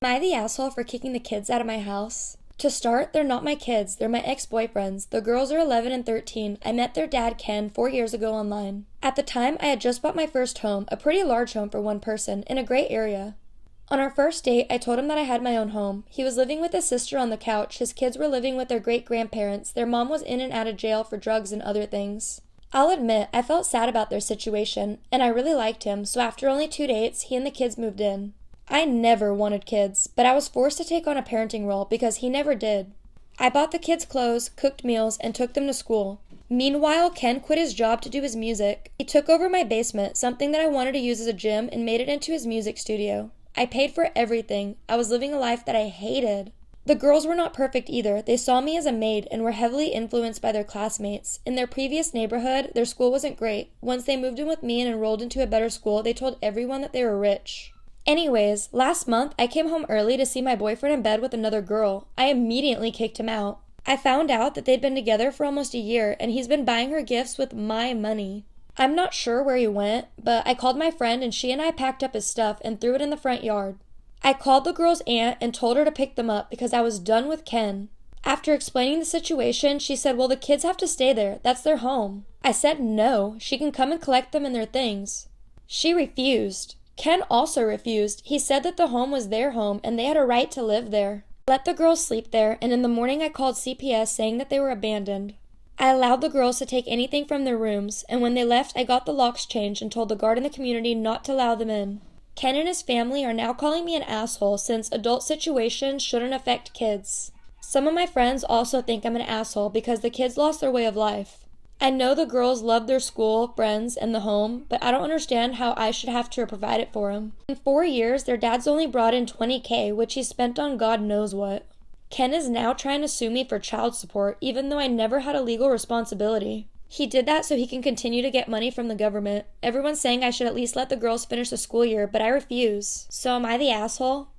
Am I the asshole for kicking the kids out of my house? To start, they're not my kids, they're my ex-boyfriends. The girls are 11 and 13. I met their dad, Ken, 4 years ago online. At the time, I had just bought my first home, a pretty large home for one person, in a great area. On our first date, I told him that I had my own home. He was living with his sister on the couch, his kids were living with their great-grandparents, their mom was in and out of jail for drugs and other things. I'll admit, I felt sad about their situation, and I really liked him, so after only 2 dates, he and the kids moved in. I never wanted kids, but I was forced to take on a parenting role because he never did. I bought the kids clothes, cooked meals, and took them to school. Meanwhile, Ken quit his job to do his music. He took over my basement, something that I wanted to use as a gym, and made it into his music studio. I paid for everything. I was living a life that I hated. The girls were not perfect either. They saw me as a maid and were heavily influenced by their classmates. In their previous neighborhood, their school wasn't great. Once they moved in with me and enrolled into a better school, they told everyone that they were rich. Anyways, last month, I came home early to see my boyfriend in bed with another girl. I immediately kicked him out. I found out that they'd been together for almost a year, and he's been buying her gifts with my money. I'm not sure where he went, but I called my friend and she and I packed up his stuff and threw it in the front yard. I called the girl's aunt and told her to pick them up because I was done with Ken. After explaining the situation, she said, well, the kids have to stay there. That's their home. I said no, she can come and collect them and their things. She refused. Ken also refused. He said that the home was their home and they had a right to live there. I let the girls sleep there, and in the morning I called CPS saying that they were abandoned. I allowed the girls to take anything from their rooms, and when they left, I got the locks changed and told the guard in the community not to allow them in. Ken and his family are now calling me an asshole since adult situations shouldn't affect kids. Some of my friends also think I'm an asshole because the kids lost their way of life. I know the girls love their school, friends, and the home, but I don't understand how I should have to provide it for them. In 4 years, their dad's only brought in $20,000, which he spent on God knows what. Ken is now trying to sue me for child support, even though I never had a legal responsibility. He did that so he can continue to get money from the government. Everyone's saying I should at least let the girls finish the school year, but I refuse. So am I the asshole?